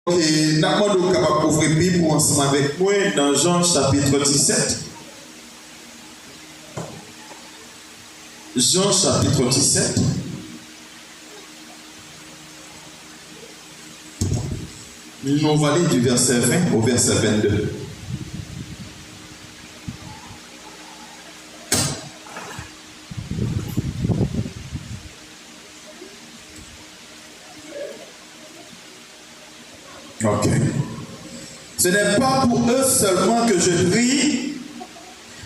Et nous sommes capables d'ouvrir la Bible ensemble avec moi dans Jean chapitre 17. Jean chapitre 17. Nous va lire du verset 20 au verset 22. Ok. Ce n'est pas pour eux seulement que je prie,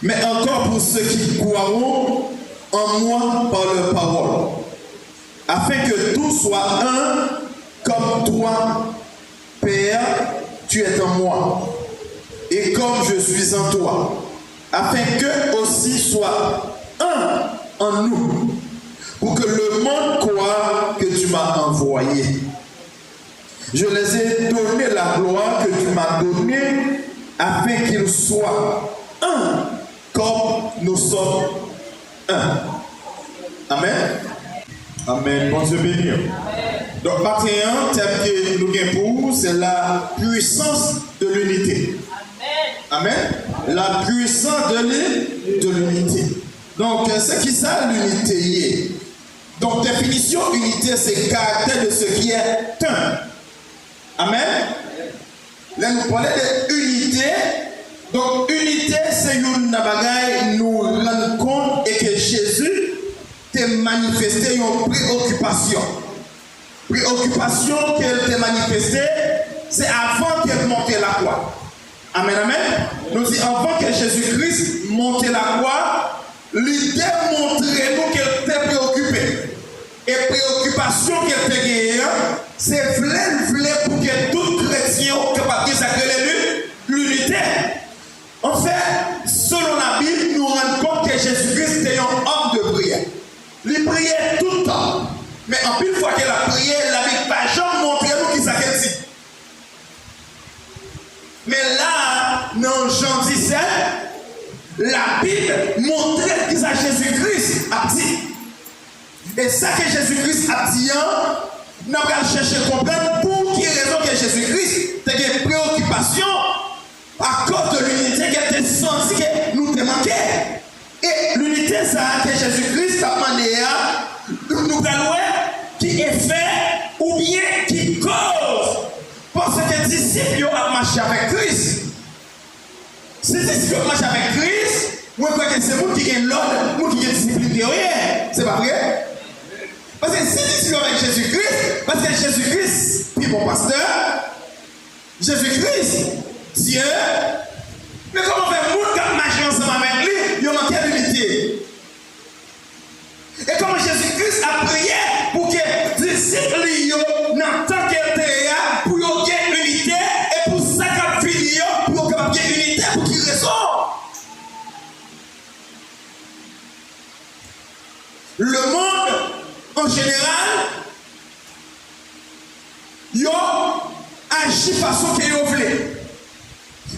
mais encore pour ceux qui croiront en moi par leur parole, afin que tout soit un comme toi, Père, tu es en moi, et comme je suis en toi, afin qu'eux aussi soient un en nous, pour que le monde croie que tu m'as envoyé. Je les ai donné la gloire que tu m'as donnée, afin qu'ils soient un, comme nous sommes un. Amen. Amen. Bon Dieu béni. Donc, maintenant, thème que nous avons pour, c'est la puissance de l'unité. Amen. La puissance de l'unité. Donc, c'est qui ça l'unité? Donc, définition unité, c'est le caractère de ce qui est un. Amen. Là, nous parlons d'unité. Donc, unité, c'est une bagaille, nous rendons compte et que Jésus t'a manifesté une préoccupation. Préoccupation qu'elle t'a manifestée, c'est avant qu'elle monte la croix. Amen, amen. Nous disons, avant que Jésus-Christ monte la croix, l'idée montrait nous qu'elle était préoccupée. Et préoccupation qu'elle t'a gagnée, c'est v'lait pour que tout chrétien soit capable de sacrer l'unité. En fait, selon la Bible, nous rendons compte que Jésus-Christ était un homme de prière. Il priait tout le temps. Mais en plus, une fois qu'elle a prié, la Bible n'a jamais montré nous qui s'acquittent ici. Mais là, dans Jean 17, la Bible montrait qui ça Jésus-Christ a dit. Et ça que Jésus-Christ a dit, nous allons chercher à comprendre pour quelle raison que Jésus-Christ a une préoccupation à cause de l'unité qui était senti que nous te manquait. Et l'unité, ça que Jésus-Christ a demandé, nous allons qui est fait ou bien qui cause. Parce que les disciples ont marché avec Christ. Si les disciples ont marché avec Christ, moi je crois que c'est vous qui avez l'ordre, vous qui avez discipline derrière. C'est pas vrai? Parce que si les disciples avec Jésus-Christ, parce que Jésus-Christ, puis mon pasteur, Jésus-Christ, Dieu, mais comment faire pour qu'on marche ensemble avec lui, il y a manqué d'unité. Et comment Jésus-Christ a prié pour que les disciples n'entendent qu'elle était pour qu'il y ait unité et pour ça qu'il y ait pour qu'il y ait unité pour qu'il ressort. Le monde en général, il agit de façon qu'il voulait.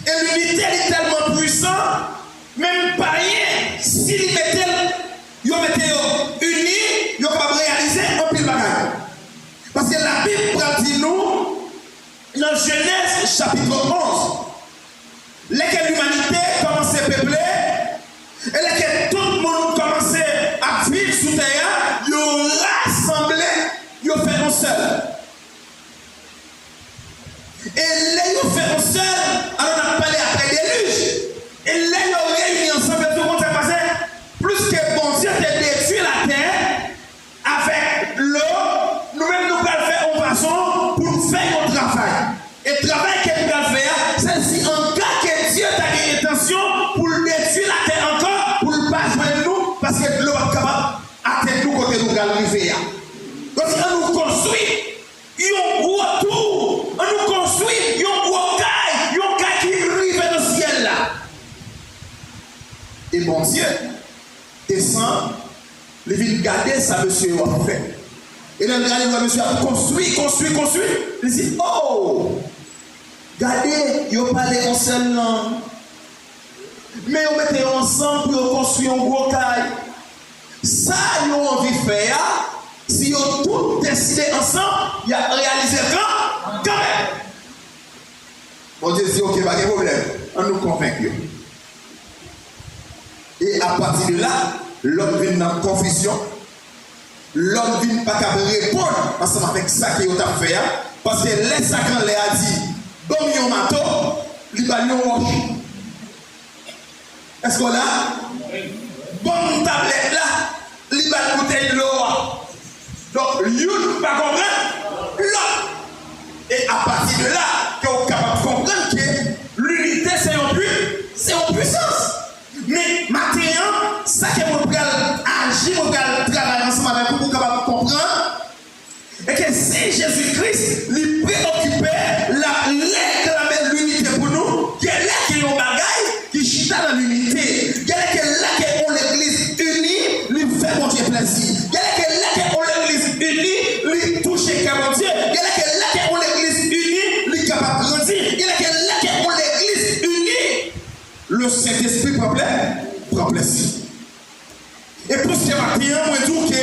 Et l'unité est tellement puissante, même pas rien, s'il mettait unis, ils ne peuvent pas réaliser un pile bagaille. Parce que la Bible dit nous, dans Genèse chapitre 11, lesquelles l'humanité commençait à peupler, et lesquelles tout le monde commençait à vivre sous terre, ils ont rassemblé, ils ont fait un seul. Et là, ils ont fait un seul, alors on a parlé après déluge. Et là, ils ont réuni ensemble, tout le monde s'est passé. Plus que bon Dieu a détruit la terre avec l'eau, nous-mêmes nous allons faire une façon pour nous faire notre travail. Et le travail que nous allons faire, c'est si en cas que Dieu a une intention pour détruire la terre encore, pour ne pas jouer nous, parce que l'eau est capable d'atteindre nous côté nous allons arriver. Donc, on nous construit, un gros tour, on nous construit, un gros caille qui arrive dans le ciel là. Et bon Dieu descend, les villes garder ça, monsieur a fait. Et là, le monsieur a construit. Il dit, oh, regardez, il a parlé en seul langue. Mais on mettait ensemble pour construire un gros caille. Ça, ils ont envie de faire. Si ils ont tout décidé ensemble, il y a réalisé quand même. Dieu dit, ok, pas de problème. On nous convainc. Et à partir de là, l'homme vient dans la confusion. L'homme vient pas qu'à répondre ensemble avec ça qu'il a fait. Parce que les sacrins les a dit, bon, yon mato, il va yon roche. Est-ce qu'on a? Bon, tablette là, il va bouteille de l'eau. Donc, yon pas comprendre l'autre. Et à partir de là, qu'on est capable de comprendre que l'unité, c'est une puissance. Mais maintenant, ça que vous pouvez agir, vous pouvez travailler ensemble avec vous pour capable de comprendre. Et que si Jésus-Christ lui préoccupait réclamer l'unité pour nous, il y a là qui est un bagaille qui chita dans l'unité. Il y a là qui on l'église unie, lui fait mon Dieu plaisir. Il y a là qui on l'église unie, lui touche mon Dieu. Il y a là qui on l'église unie, lui capable de grandir. Il y a là qui on l'église unie, le Saint-Esprit prend plaisir. Et pour ce matin, moi je dis que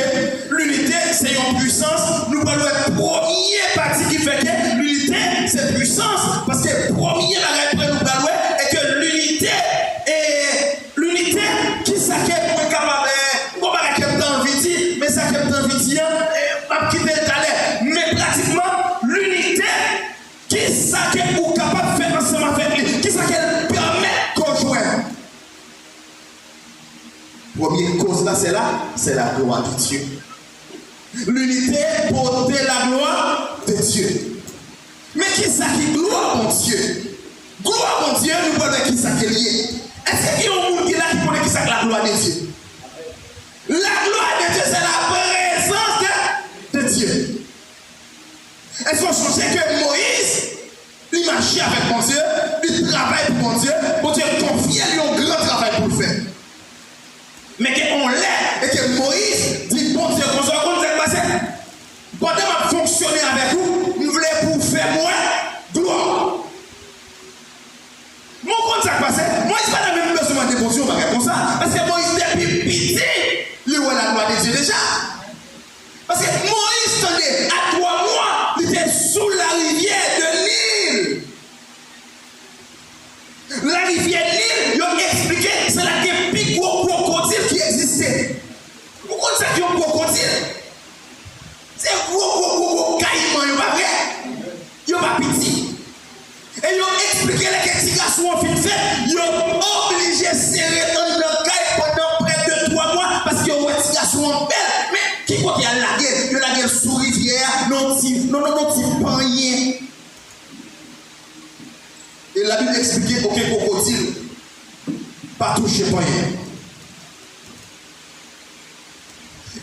l'unité c'est une puissance. Nous parlons de première partie qui fait que l'unité c'est puissance. Parce que premier bagage pour nous parler est que l'unité qui s'acquiert pour être capable de bon bagage qui est dans le vidi, mais ça qui est dans le vidi, pas quitter le talent. Mais pratiquement l'unité qui s'acquiert pour capable de faire ensemble avec lui, qui s'acquiert permet qu'on joue. Première cause là, c'est la gloire de Dieu. L'unité porter la gloire de Dieu. Mais qui ça qui gloire mon Dieu? Gloire mon Dieu, nous parlons de qui ça qui est lié. Est-ce qu'il y a un monde qui est là qui connaît qui ça la gloire de Dieu? La gloire de Dieu, c'est la présence de Dieu. Est-ce qu'on sait que Moïse, il marchait avec mon Dieu, il travaille pour mon Dieu confie à lui un grand travail pour le faire. Mais qu'on l'est, et que Moïse dit, bon Dieu, qu'on soit comme ça passé. Pendant que je fonctionner avec vous, nous voulons pour faire moins gloire. Mon compte ça passé, Moïse n'a pas même besoin de dévotion comme ça. Parce que Moïse, depuis pitié, il voit la gloire de Dieu déjà. Parce que Moïse, tenait à 3 mois, il était sous la rivière de Nil. La rivière Nil, il a expliqué, c'est la plus gros crocodile qui existait. Pourquoi ça qui est un crocodile? C'est un gros caïman, il n'est pas vrai. Il n'est pas petit. Et ils ont expliqué que les petits garçons ont fait, ils ont obligé de serrer dans le caille pendant près de 3 mois parce qu'ils ont des petits garçons en belle. Mais qui croit qu'il y a la guerre? Il y a la guerre sous rivière, non, pas rien. Et la Bible expliquait aucun crocodile, pas touché par rien.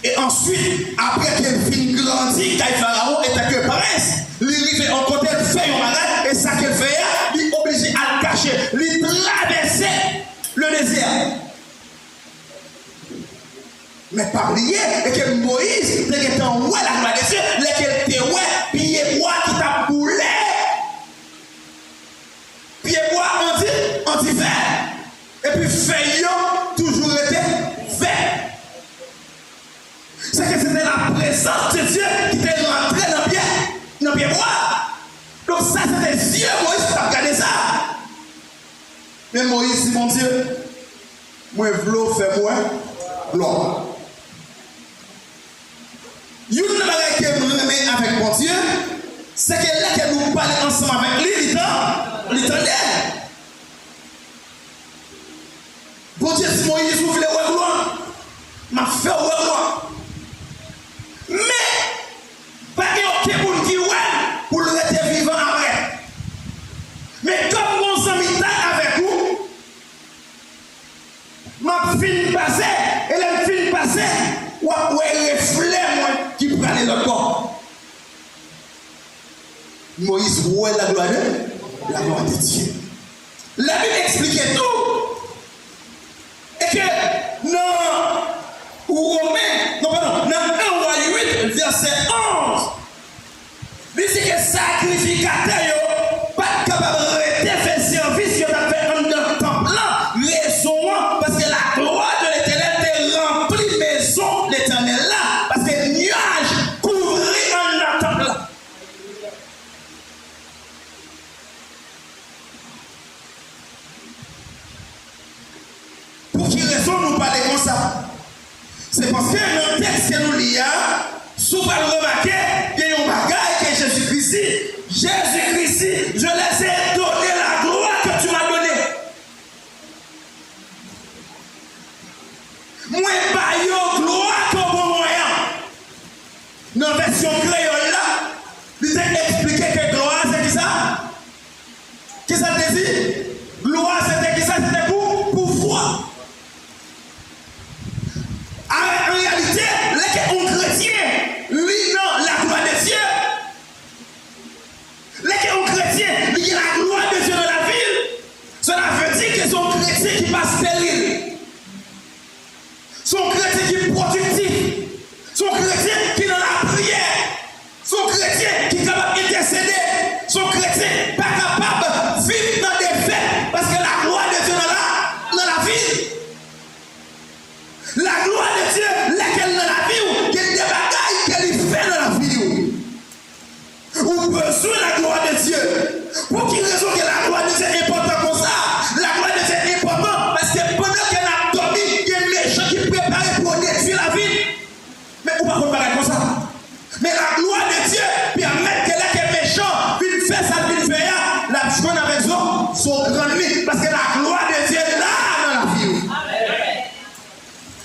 Et ensuite, après qu'elle finit grandir, quand Pharaon était que paresse, il arrive en côté, il fait un malade, et ça qu'elle fait, il est obligé à le cacher, il traverser le désert. Mais pas oublier, et que Moïse, il était en haut, la gloire de Dieu, lequel était ouais, puis il est bois qui t'a boulé. Puis il est bois, on dit vert. Et puis feuillon, toujours été vert. C'est que c'était la présence de Dieu qui était rentrée dans le pied bois. Donc ça c'était Dieu, Moïse qui a regardé ça. Mais Moïse dit, mon Dieu, moi v'l'eau fait moi gloire. Une chose que nous remet avec mon Dieu, c'est que là que nous parlons ensemble avec lui, l'éternel. Bon Dieu, si Moïse vous voulez ouais gloire, m'a fait ouais gloire. Mais, pas qu'il y ait aucun qui ouais pour le rester vivant après. Mais comme mon ami avec vous, ma fille passée, et la fille passée, ou après reflet moi qui prend le corps. Moïse voit la gloire de Dieu. La Bible expliquait tout. Et que, non, ou Romain, non, pardon, dans 1 roi 8, verset 11, il dit que sacrificateur, pas capable de faire service, il a fait un temple là, raison, parce que la gloire de l'éternel était remplie maison l'éternel là, parce que nuage couvrit un temple là. raison nous parler comme ça? C'est parce que dans le texte que nous lisons, si vous pouvez remarquer, il y a un bagage que Jésus-Christ, je laisse donner la gloire que tu m'as donnée. Moi, pas yo gloire comme bon moyen. Dans la version créole là, il a expliqué que gloire c'est qui ça? Qui ça te dit? Gloire c'était qui ça? C'était pour foi. En réalité, les chrétiens, lui non, la gloire de Dieu. Les chrétiens, il y a la gloire de Dieu dans la ville. Cela veut dire que son chrétien qui passe stérile. Son chrétien qui est productif. Son chrétien qui est dans la prière. Son chrétien qui est capable d'intercéder. Son chrétien pas capable de vivre dans des faits. Parce que la gloire de Dieu dans la vie. La gloire de Dieu, laquelle dans la vie, qu'il y a des bagailles qu'elle fait dans la vie. Ou besoin de la gloire de Dieu. Pour quelle raison que la gloire de Dieu est importante comme ça? La gloire de Dieu est importante parce que pendant qu'elle a dormi, il y a des méchants qui préparent pour détruire la vie. Mais on va pas comme ça. Mais la gloire de Dieu permet que là que méchant, il fait ça, il fait ça, la joie avec son grand ennemi. Parce que la gloire de Dieu est là dans la vie.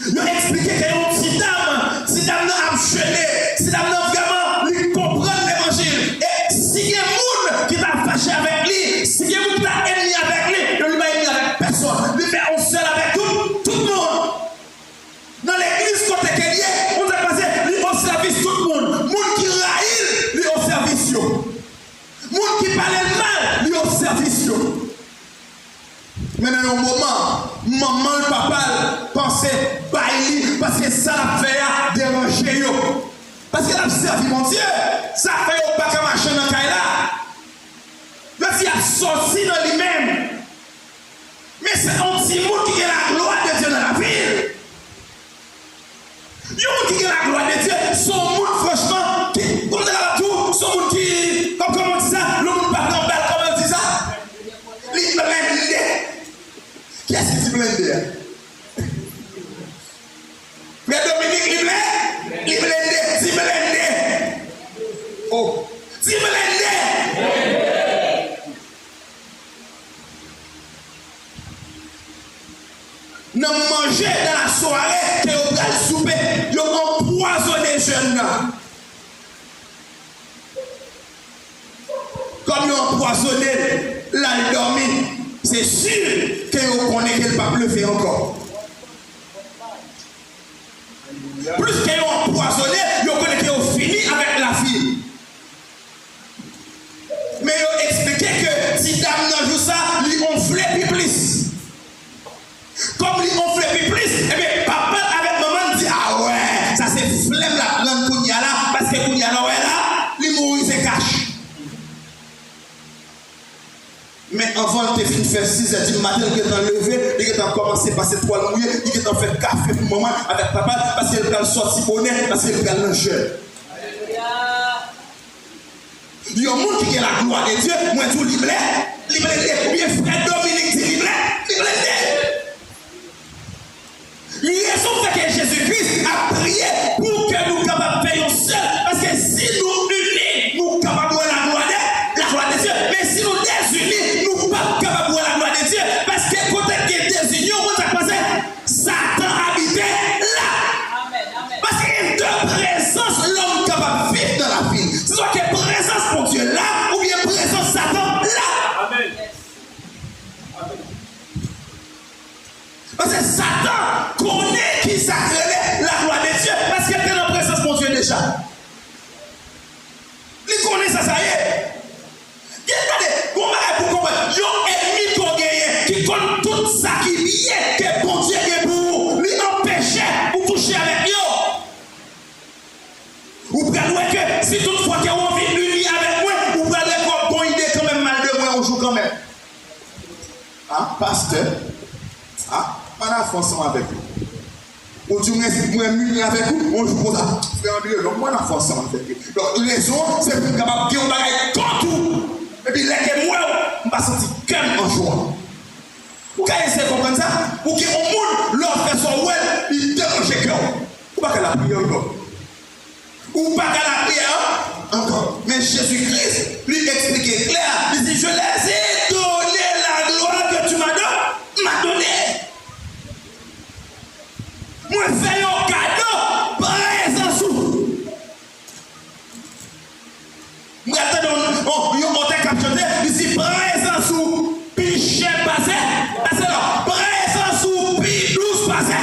Il a expliqué qu'il y a un petit dame, si dame n'a enchaîné, si dame n'a vraiment lui comprendre l'évangile. Et si il y a un monde qui t'a fâché avec lui, si il y a un monde qui t'a ennemi avec lui, il ne va ennemi avec personne. Il fait on seul avec tout le monde. Dans l'église, quand il est, on a passé lui au service tout le monde. Monde qui raïle, lui au service. Monde qui parle mal, lui au service. Mais dans un moment, maman et papa pensaient bailler parce que ça l'a fait déranger. Parce qu'il a servi mon Dieu. Ça fait pas qu'à marcher dans le cas là. Là, il a sorti dans lui-même. Mais c'est un petit monde qui a la gloire de Dieu dans la ville. Il y a un monde qui a la gloire de Dieu. Son monde, franchement, qui, comme dans tout, son monde qui, comme on dit ça, le monde pas dans balle, comme on dit ça. Il blende. Qu'est-ce que tu blendes? Mais Dominique, il blende. Oh, tu blende. Nous manger dans la soirée que vous allez souper, vous empoisonnez les jeunes. Comme vous empoisonnez, là, il dormit. C'est sûr que vous connaissez que le pape le fait encore. Plus que vous empoisonnez, vous connaissez que vous finissez avec la fille. Mais vous expliquez que si dame n'a joué ça, lui onflait plus. Comme lui onflait plus, et bien papa avec maman dit ah ouais, ça c'est flemme la grande Kounia là, parce que Kounia là, ouais là, lui mourir se cache. Mais avant de faire 6 h du matin, il est levé, il est commencé à passer 3 mouillés, il est fait café pour maman avec papa parce qu'il a sorti bonnet, parce qu'il a l'enjeu. Il y a un monde qui a la gloire de Dieu, moi tout libre, ou bien frère Dominique dit libre. Raison fait que Jésus-Christ a prié pour que nous capables de faire seul, parce que si nous unis, nous capables de voir la gloire de Dieu, mais si nous désunis, nous ne sommes pas capables de voir la gloire de Dieu, parce que quand il y a des unions, on a passé, Satan habitait là. Parce qu'il y a deux présences, l'homme capable de vivre dans la vie. C'est soit qu'il y a présence pour Dieu là, ou bien présence Satan là. Amen. Parce que Satan connaît qui s'accélère la gloire de Dieu, parce qu'il est en présence pour Dieu déjà. Il connaît ça, ça y est. Regardez, comment pour comprendre, il y a un ennemi qu'on gagne, qui compte tout ça qui est lié, que bon Dieu est pour lui empêcher pour toucher avec lui. Ou bien que si toutefois qu'il y a envie de l'unir avec moi, ou bien qu'on bonne idée quand même mal de moi, on joue quand même. Ah, pasteur, ah, on a fait ensemble avec vous. Ou tu m'es m'unir avec vous, on joue comme ça. Donc, moi, on a fait ensemble avec vous. Donc, raison, c'est pour capable de dire, on va aller contre tout. Et puis, là, moi, on va sentir calme en joie. Vous pouvez essayer de comprendre ça? Pour que au monde, leur fait son ouais, il dérange le cœur. Ou pas qu'elle a prié encore. Ou pas qu'elle a prié encore. Mais Jésus-Christ lui expliquait clair. Il dit, je les ai donné la gloire que tu m'as donné. Moi, fais un cadeau, prends sous. Moi, on t'a capturé, il dit, prends sous, piché, passé là, prends sous, pi, 12 passé.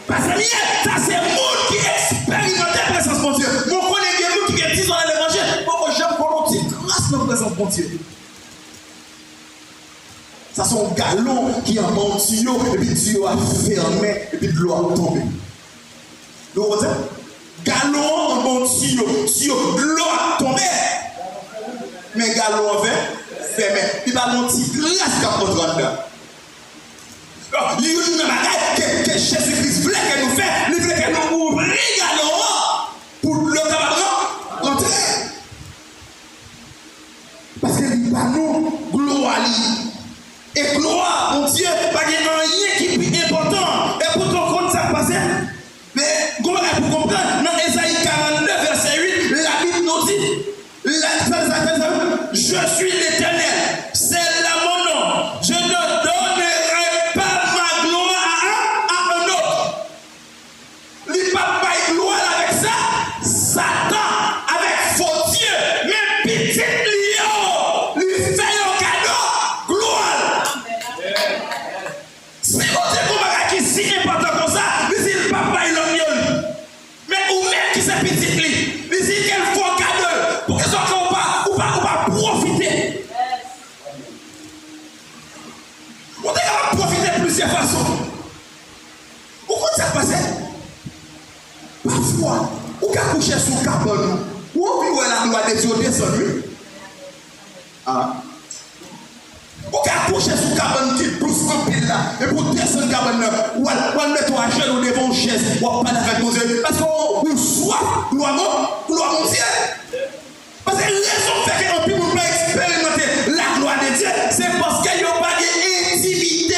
Parce que ça, c'est le monde qui expérimente la présence de Dieu. Mon collègue est nous qui est 10 ans dans l'évangile, moi, j'aime volontiers grâce à la présence de Dieu. Ça, c'est un galon qui est en bon tuyau, et puis le tuyau a fermé, et puis de l'eau a tombé. Vous voyez? Galon en bon tuyau, de l'eau a tombé. Mais galon avait fermé. Il va monter grâce à notre dedans. Il y a une bagaille que Jésus-Christ voulait que nous fassions. Il voulait que nous ouvrions galon pour le camarade rentrer. Parce que il va nous gloire. Et gloire, mon Dieu, pas qu'il y a rien qui est plus important. Et pour ton compte, ça passe. Mais, comment pour comprendre, dans Ésaïe 42, verset 8, la Bible nous dit, je suis l'Éternel, c'est là mon nom. Je ne donnerai pas ma gloire à un autre. Il ne va pas gloire avec ça. Satan, avec faux Dieu, mais petit lion, lui fait un cadeau, gloire. C'est mon Dieu qui est si important comme ça, mais il ne va pas l'homme. Mais ou même qui c'est petit lit, mais il qu'elle faut cadeau pour que ça ou pas profiter. On est profiter de plusieurs façons. Pourquoi ça passe? Parfois, on peut coucher sous le cabane, ou on peut la loi de Dieu descendre. On peut coucher sous le cabane qui pousse un pile là, et pour descendre le cabane là, ou on met toi à genoux devant une chaise, ou on parle avec mon Dieu, parce qu'on soit gloire mon Dieu. Parce que la raison fait que l'on peut expérimenter la gloire de Dieu, c'est parce qu'il n'y a pas d'intimité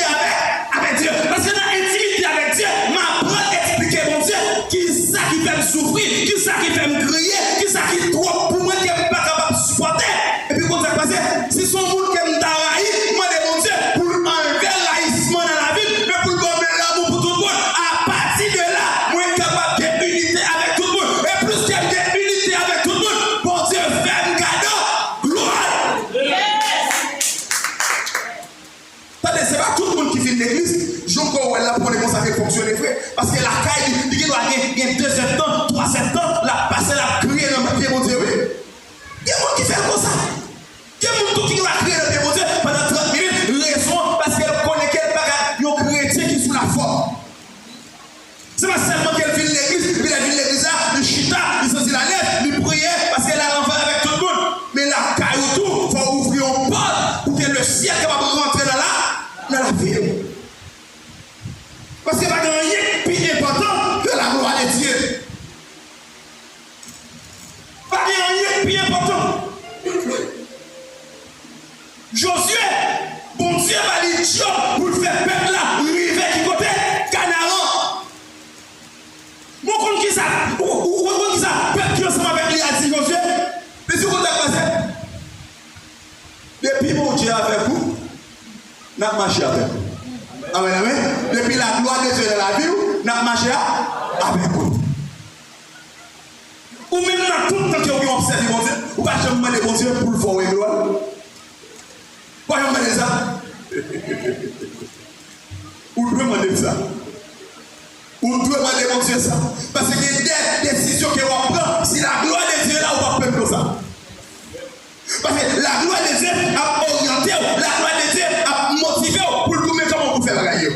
avec Dieu. Parce que dans l'intimité avec Dieu, m'apprend à expliquer mon Dieu qui ça qui fait me souffrir, qui ça qui fait me crier, qui ça qui est trop pour moi qui n'est pas capable de supporter. Et puis quand ça passe, si son monde qui me raï, moi de mon Dieu, pour enlever l'haïssement dans la vie, mais pour donner l'amour pour tout le monde, à partir de là, moi je suis capable d'unité avec tout le monde. Et plus qu'il y a d'unité avec tout le monde, bon Dieu fait un cadeau, gloire. Attendez, c'est pas tout le monde qui vient de l'église. Je vais là pour les consacrer fonctionner, frère. Parce que la caille, il doit gagner 2 septembre, 3 septembre, la passer, la crier dans le pied, mon Dieu. Il y a des gens qui font comme ça. Il y a des gens qui va crier dans le pied, mon Dieu, pendant 30 minutes, raison parce qu'elle connaît quel bagage, il y a un chrétien qui est sous la forme. C'est pas seulement qu'elle vient de l'église, puis elle vient de l'église, il chita, il sortit la lettre, il priait parce qu'elle a l'enfant avec tout le monde. Mais la caille autour, il faut ouvrir une porte pour que le ciel soit capable de rentrer dans la vie. Parce qu'il n'y a pas rien de plus important que la gloire de Dieu. Pas rien de plus important. Josué, bon Dieu va lui dire pour le faire peuple là, river qui côté Canaan. Mon compte qui ça, ou qui ça, peuple qui ensemble avec lui a dit Josué, mais si vous avez passé, depuis mon Dieu avec vous, n'a marché avec vous. Amen, amen. Depuis la gloire de Dieu dans la vie, n'a marché avec vous. Ou même dans tout le temps que vous observez mon Dieu, ou pas jamais demander mon Dieu pour le voir et gloire. Pas jamais demander ça. Ou doit demander ça. Ou doit demander mon Dieu ça. Parce que des décisions que vous prenez, si la gloire de Dieu là, on va faire comme ça. Parce que la gloire de Dieu a orienté, la gloire de Dieu a motivé pour le comment vous faites la gagne.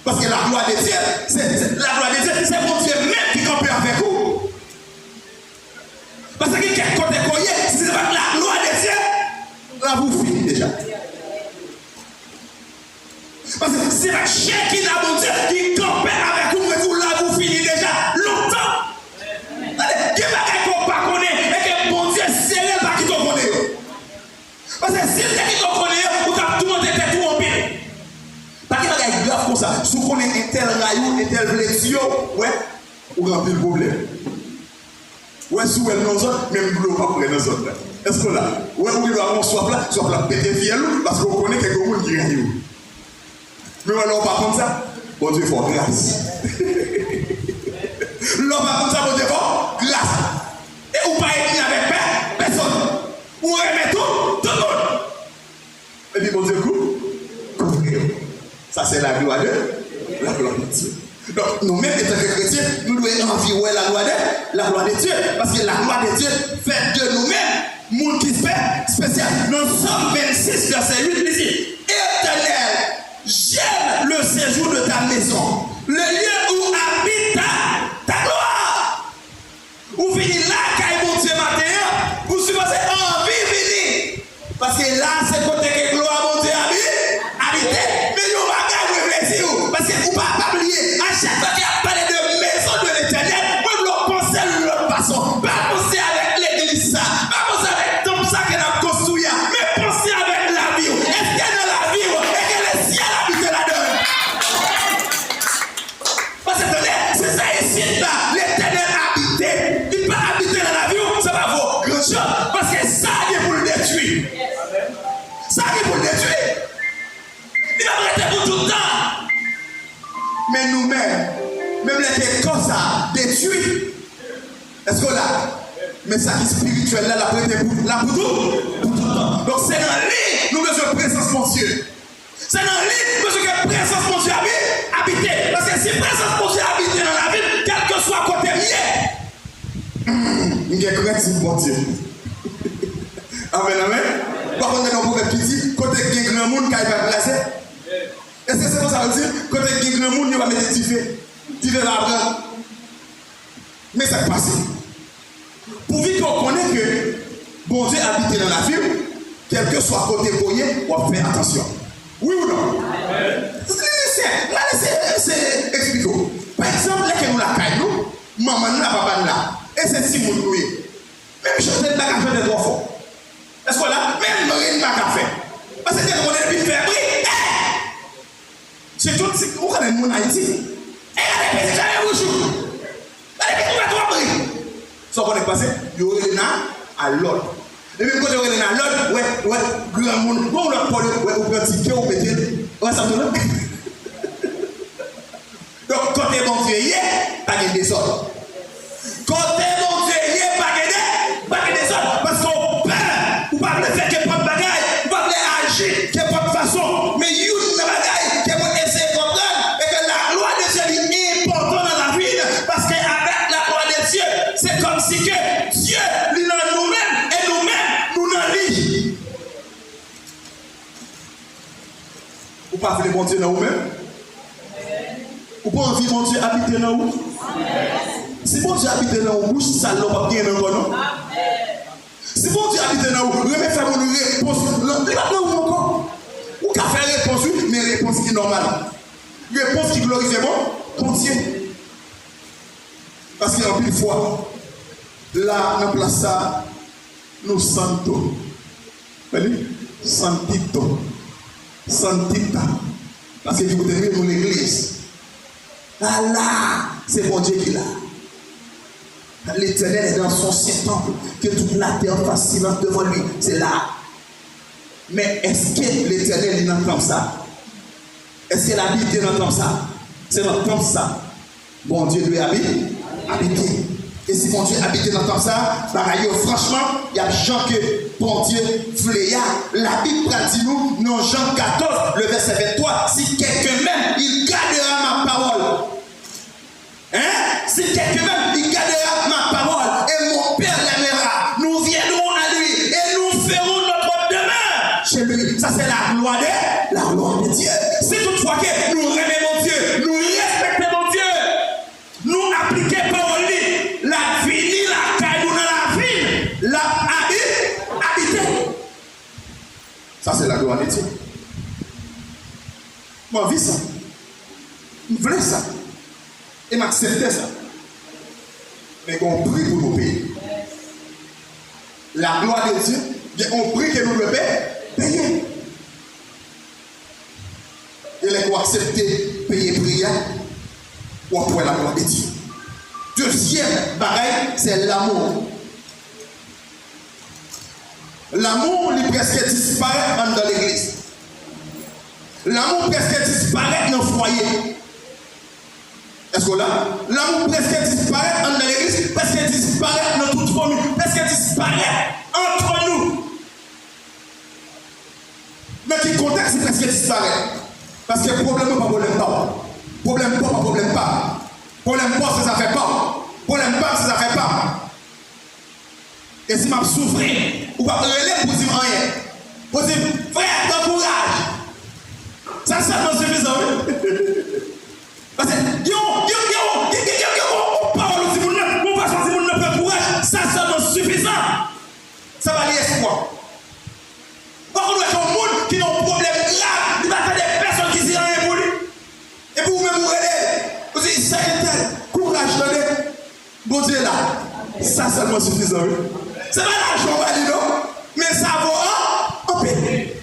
Parce que la gloire de Dieu, c'est mon Dieu même qui campe avec vous. Parce que quelqu'un côté coyer, si ce n'est pas la gloire de Dieu, là vous finissez déjà. Parce que c'est la chair qui n'a mon Dieu qui campe avec vous, là vous finissez déjà longtemps. Allez, qui va qu'on pas connaître et que mon Dieu c'est pas qui te connaît. Parce que si c'est qui te connaît, vous avez tout le monde tête tout en pile. ça. Si vous connaissez un tel rayon, un tel blessure, ouais, vous remplit le problème. Ouais, si vous êtes dans zone, même vous ne pouvez pas prendre dans zone. Est-ce que là, ouais, vous devez avoir soit là, péter fiel, parce que vous connaissez quelque chose qui est. Mais alors, par contre, ça, bon Dieu, il faut grâce. L'homme par contre, ça, bon Dieu, il faut grâce. Et vous ne pas être avec personne. Vous remettez tout le monde. Et puis, bon Dieu, couvrir. Ça, c'est la gloire de Dieu. Donc, nous-mêmes, étant que chrétiens, nous devons envier la gloire de Dieu. Parce que la gloire de Dieu fait de nous-mêmes, monde qui fait spécial. Dans Somme 26, verset 8, il dit Éternel, j'aime le séjour de ta maison, le lieu où habite ta gloire. Vous venez là, quand mon Dieu matin, vous supposez envie venir. Parce que là, c'est côté que gloire, mon Dieu habite. Mais nous, on va parce que vous ne pouvez pas oublier, à chaque fois qu'il y a parlé de maison de l'éternel, vous voulez penser à l'autre façon. Pas penser avec l'église, ça. Pas penser avec tout ça qu'on a construit, mais penser avec la vie. Est-ce qu'il y a dans la vie et que le ciel habite là-dedans? Parce que c'est ça ici, là, l'éternel habité. Il ne peut pas habiter dans la vie, ça va voir grand chose. Parce que ça est pour le détruire. Ça est pour le détruire. Il va arrêter pour tout le temps. Mais nous-mêmes, même les comme ça, détruits. Est-ce que là, mais ça qui est spirituel là, la prêté pour tout le temps. Donc c'est dans l'île, nous besoin de présence mon Dieu. C'est dans l'île, nous besoin de présence mon Dieu habiter. Parce que si présence mon Dieu habite dans la ville, quel que soit côté mieux, il y a crainte mon Dieu. Amen, amen. Par contre, nous pouvons petit, côté qui est grand monde qui va placer. Est-ce que c'est comme ça veut dire que quand il y a grand monde, il va mettre du feu là-dedans. Mais ça passe. Pour vite qu'on connaisse que bon Dieu habite dans la ville, quel que soit côté boyer, on va faire attention. Oui ou non? Laissez expliquer. Par exemple, là que nous la caille, nous, maman là, papa là, et c'est si vous nous. Même chose de bagage de trois fois. Est-ce que là, même rien de bagage. Parce que on est plus faible. C'est tout ce qu'on a en Haïti. Et la répétition est rouge. La répétition va trop briller. Ce qu'on est passé, il y aurait à l'autre. Et même quand il y aurait à l'autre, ouais, grand monde, bon, l'autre pôle, ouais, on prend ticket, on pété. Ouais, ça me donne. Donc, quand t'es bon Dieu, pas de désordre. Quand t'es bon Dieu, pas de désordre. Parce qu'on peur, ou pas le faire qu'il n'y ait pas de bagaille, ou pas le agir qu'il n'y ait pas de façon. Mais il y a une bagaille qui est c'est comme si que Dieu, il est dans nous-mêmes et nous-mêmes, nous dans lui. Vous pas voulez bon Dieu dans vous-même? Vous pas envie bon Dieu habiter dans vous? Si bon Dieu habite dans vous, bouche sale, on va bien dans vous, non? Si bon Dieu habite dans vous, remettez faire une réponse. Il va pas vous encore. Vous pouvez faire réponse, mais réponse qui est normale. Réponse qui glorifie bon Dieu. Parce qu'il y a une fois, là, dans la place, nous sentons. Santito. Santita. Parce que vous devez dans l'église. Ah là, c'est bon Dieu qui est là. L'éternel est dans son saint-temple, que toute la terre fasse silence devant lui. C'est là. Mais est-ce que l'éternel est dans ça? Est-ce que la Bible est dans ça? C'est dans ça. Bon Dieu lui habite. Habiter. Et si mon Dieu habite dans ça, franchement, il y a Jean que bon Dieu fléa. La Bible dit nous, dans Jean 14, le verset 23, si quelqu'un même, il gardera ma parole. Hein? Si quelqu'un même, il gardera ma parole, et mon Père l'aimera, nous viendrons à lui, et nous ferons notre demeure chez lui. Ça, c'est la gloire de Dieu. Si toutefois que nous aimons Dieu, nous respectons Dieu, nous appliquons parole, la vie, la caille, nous dans la ville, la habiter. Ça, c'est la gloire de Dieu. Moi, je vis ça. Je voulais ça. Et m'accepter ça. Mais on prie pour nos pays. La gloire de Dieu, on prie que nous le payions. Et les vous acceptez payer prière, ou après la gloire de Dieu. Deuxième bagaille, c'est l'amour. L'amour, il presque disparaît dans l'église. L'amour presque disparaît dans le foyer. Est-ce que là, l'amour presque disparaît dans l'église, presque disparaît dans toute famille, presque disparaît entre nous. Mais qui contexte, c'est presque disparaît. Parce que le problème n'est pas problème pas. Problème pas, problème pas. Problème pas, c'est ça fait pas. Problème pas, c'est ça fait pas. Et si je souffre, ou pas relève pour dire rien. Pour dire, frère, ton courage. Ça, c'est suffisant. Parce que, on parle aussi, on va choisir mon courage. Ça, c'est suffisant. Ça va l'espoir. Par contre, il y a un monde qui a un problème grave. Il va y avoir des personnes qui disent rien pour lui. Et pour vous-même, vous relèvez. Vous dites, ça est tel. Courage, donnez. Bon Dieu là. Ça, c'est seulement suffisant. C'est pas l'argent, on va dire non. Mais ça vaut en paix.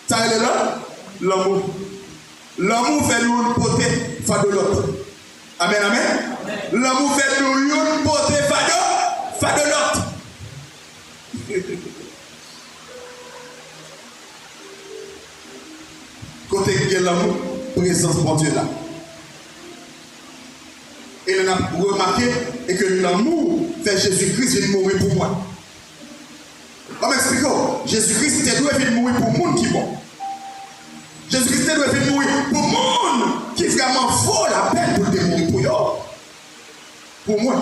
Ça est là. L'amour. L'amour fait nous porter fa de l'autre. Amen, amen. L'amour fait nous porter fa de l'autre. Côté qui est l'amour, présence pour Dieu là. Et on a remarqué que l'amour fait Jésus-Christ venir mourir pour moi. On m'explique, Jésus-Christ était doué venir mourir pour le monde qui est bon. Jésus-Christ était doué venir mourir pour le monde qui vraiment vaut la peine pour le mourir pour eux. Pour moi.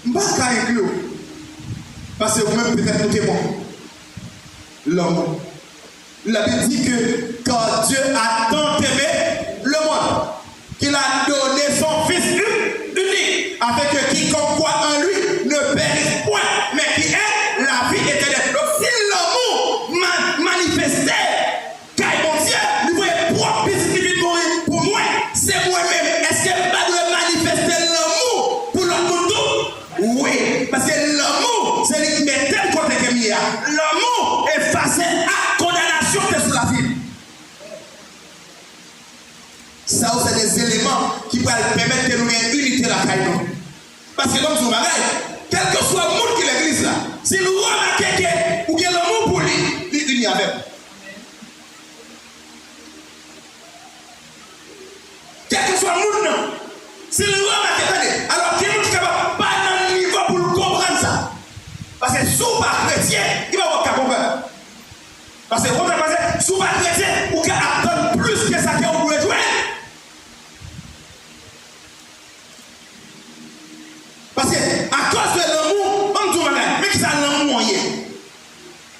Je ne vais pas inclure. Parce que vous-même peut-être nous témoignez. L'amour. La Bible dit que quand Dieu a tant aimé le monde, qu'il a donné son Fils unique, afin que quiconque croit en lui ne périsse point, mais qui ait la vie éternelle. Donc si l'amour manifesté, car mon Dieu, lui voyait propre qui vient mourir pour moi, c'est moi-même. Est-ce que pas de manifester l'amour pour l'autre monde? Oui, parce que l'amour, c'est lui qui met tel côté que mia. L'amour est facile à condamnation de la vie. Ça, c'est des éléments qui peuvent permettre de nous avoir une unité la caille. Parce que comme je vous dis, quel que soit le monde qui est l'église là, si nous remarquons quelqu'un ou qu'il y a l'amour pour lui, il unit avec. Quel que soit le monde, si nous remarquons, alors qu'il est capable pas dans le niveau pour comprendre ça. Parce que sous pas chrétien, il va avoir qu'à comprendre. Parce que sous pas chrétien, ou qu'il attend plus que ça qu'on pourrait jouer. Parce que, à cause de l'amour, on dit, mais qui ça l'amour moyen?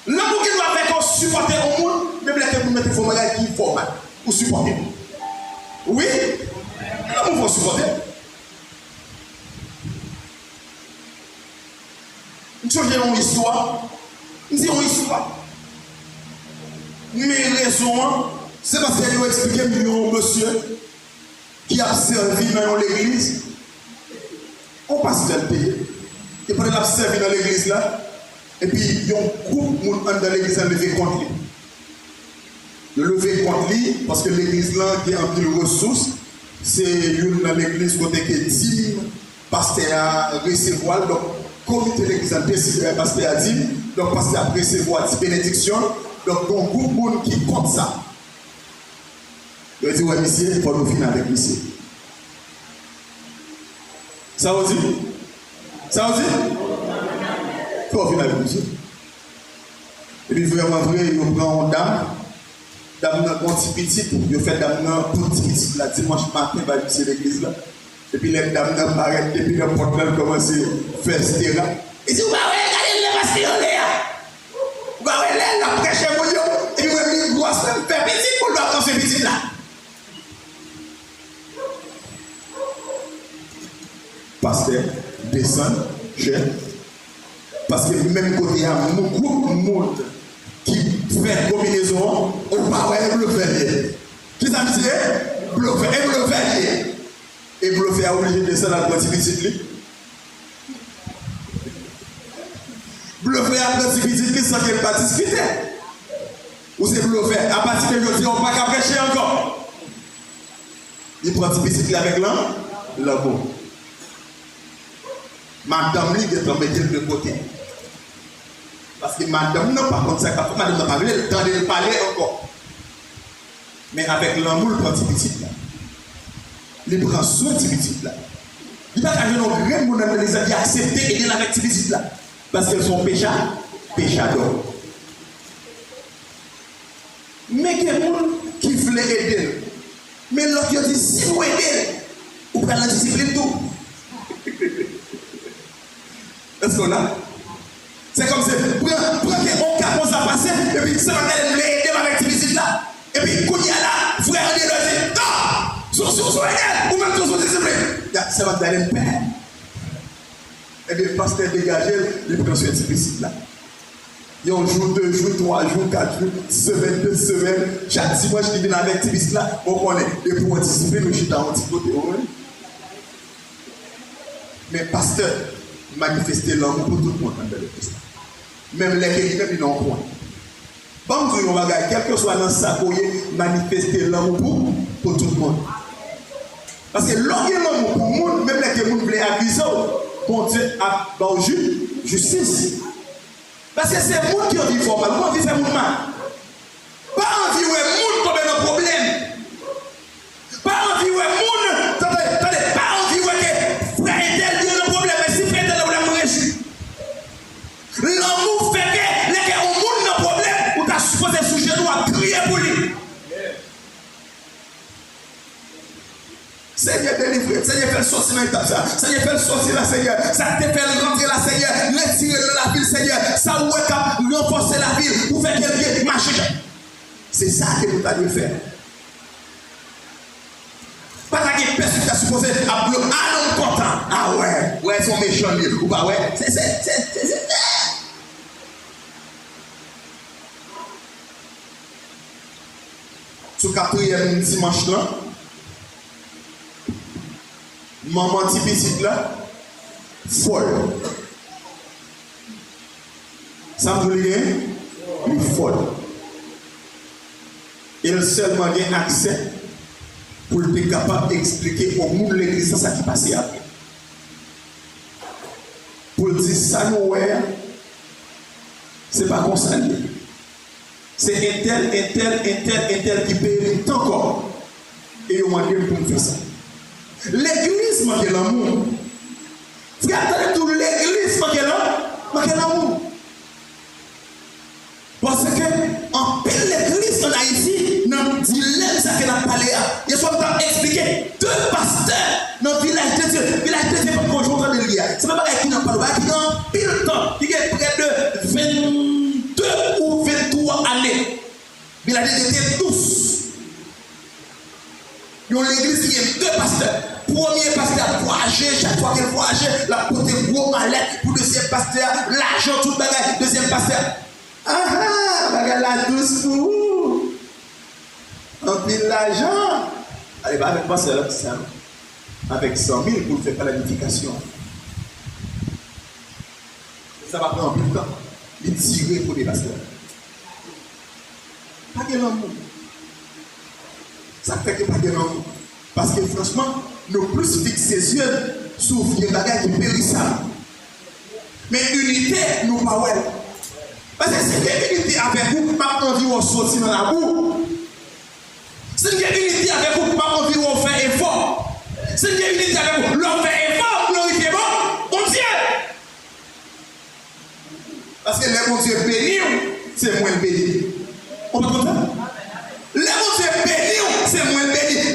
L'amour qui doit faire qu'on supporte au monde, même là que vous mettez vos malades qui font mal, pour supporter. Oui, l'amour faut supporter. Nous faisons une histoire. Nous disons une histoire. Mais raison, c'est parce qu'elle nous explique un monsieur qui a servi dans l'église. On passe dans le pays. Et pendant qu'il a servi dans l'église là, et puis il y a un groupe de gens dans l'église à lever contre lui. Le lever contre lui, parce que l'église là qui a un peu de ressources, c'est une dans l'église côté qui est 10 pasteurs à recevoir. Donc, comité de l'église a décidé pasteur à 10, donc pasteur a recevoir 10 bénédictions. Donc, il y a un groupe de gens qui compte ça. Il dit, ouais, monsieur, il faut nous finir avec monsieur. Ça vous dit? Ça vous dit? Il faut finir avec monsieur. Et puis, vraiment vrai, il prend une dame. Dame n'a pas petit petit. Il fait dame n'a pas petit petit. La dimanche matin, il va à l'église là. Et puis, les dames n'a pas arrêté. Et puis, le porte-là commence à faire ce terrain. Il dit, vous allez regarder le pasteur là. Vous allez regarder la prêche mon Dieu. Et puis, vous allez voir ça. Faire petit pour l'autre, ce petit là. Pasteur descend, cher. Parce que même côté, il y a un groupe de monde qui fait combinaison, on va voir le faire. Qui ça dit? Bluffé, et bluffé. Et bluffé a obligé de descendre à la petite. Bluffé a la petite sans qu'elle pas discuter. Ou c'est pour le faire. À partir de aujourd'hui, on ne va pas prêcher encore. Il prend petit petit avec l'amour. Madame, il est en mettre de côté. Parce que madame, non, par contre, ça, madame n'a pas vu le temps de parler encore. Mais avec l'amour, il prend petit petit là. Il prend soin de petit petit là. Il va pas avoir un grand monde les amis accepter et aider avec petit petit là. Parce qu'elles sont péchadores. Mais il y a des gens qui veulent aider. Mais l'autre dit, si vous aidez, vous prenez la discipline tout. Est-ce qu'on a? C'est comme si, prenez un cas pour ça passer, et puis ça va aider avec cette visite là. Et puis, quand il y a là, frère, il dit, non, sur elle, ou même sur discipline. Ça va donner une paix. Et bien, le pasteur dégagé, il prend cette visite là. Il y a un jour, 2 jours, 3 jours, 4 jours, semaine, 2 semaines. Chaque dimanche, je viens avec cette visite là, on connaît. Et pour anticiper, nous, je suis dans un petit côté. Mais pasteur, manifester l'amour pour tout le monde dans le Christ. Même les chrétiens, ils n'ont point. Bon, on va regarder, quel que soit dans sa manifester l'amour pour tout le monde. Parce que l'amour pour le monde, même les chrétiens veulent aviser, pour Dieu a justice. Parce que c'est le monde qui en vit fort, pas le monde qui fait le monde mal. Pas envie où le monde tombe dans le problème. Pas envie où le monde, attendez, pas envie où le frère Intel dit le problème, mais si frère Intel a le réussi. L'amour fait que les gens ont le problème, ou tu as supposé sous genou à crier pour lui. Seigneur, délivre, Seigneur, fais le sortir dans l'étape ça. Seigneur, fais le sortir là, Seigneur. Ça te fait rentrer là, Seigneur. Retirer dans la ville, Seigneur. Ça ou est renforcer la ville pour faire quelqu'un marcher. C'est ça que nous allons faire. Pas que personne qui a supposé à bloquer. Ah non, content. Ah ouais, ouais, ils sont méchants, ou pas, ouais. C'est. Sur 4e dimanche là. Maman petit petite là, folle. Ça vous voulez dire? Elle est folle. Elle seulement a accès pour être capable d'expliquer au monde de l'église ça qui passe après. Pour dire ça, nous, c'est pas comme ça. C'est un tel qui paye encore. Et on m'a dit pour me faire ça. L'église manque l'amour. Frère, tout l'église manque l'amour. Parce que en pile l'église en Haïti, dans le dilemme ça qu'elle a parlé, il y a soit expliqué 2 pasteurs dans le village de Dieu. Le village de Dieu, comme quand je suis en train de lire, c'est pas qui n'en parle pas, qui dans pile temps, qui est près de 22 ou 23 années. Le village de Dieu était tous. Dans l'église, il y a 2 pasteurs. Premier pasteur voyager, chaque fois qu'il voyage, la côté gros mallette. Pour deuxième pasteur, l'argent, tout le bagage. Deuxième pasteur. Ah, bagage la douce pour vous. En pile l'argent. Allez, avec moi, c'est là, ça. Avec 100 000 pour faire planification. Ça va prendre plus de temps. Il tire pour les pasteurs. Pas de l'amour. Ça fait que pas de l'amour. Parce que franchement, nous plus fixer les yeux sur les bagages qui périssables. Mais unité, nous pas ouais. Parce que si il y a unité avec vous, pas envie de sortir dans la boue. Si il y a unité avec vous, pas envie de faire effort. Si il y a unité avec vous, l'on fait effort, glorifier bon Dieu. Parce que les bon Dieu bénis, c'est moins béni. On peut comprendre ça? Les bon Dieu bénis, c'est moins béni.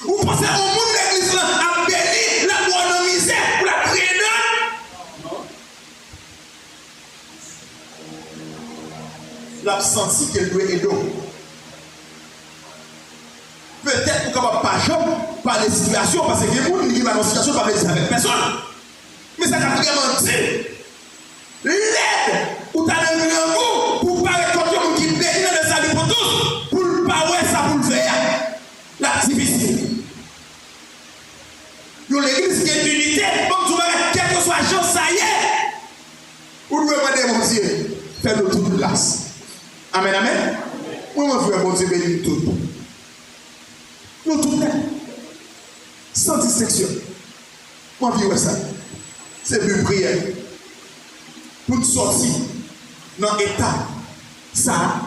Vous pensez au monde de l'église a béni la bonne misère pour la prière? La senti qu'elle doit aider. Peut-être qu'on ne peut pas jamais parler de situation parce que les gens qui vont dans la situation ne peuvent pas parler avec personne. Mais ça a vraiment dit l'aide ou tu as donné un mot pour ne pas récolter le monde qui bénit dans le salut pour tous, pour ne pas ouais ça pour le faire. La difficile. Dans l'église qui est unité, comme tu vois, quel que soit chose, ça y est. Ou Dieu fait nous toute place. Amen, amen. Moi, je veux bon Dieu bénir tout. Nous tous, sans distinction. Moi, je veux ça. C'est une prière. Pour nous sortir dans l'état, ça,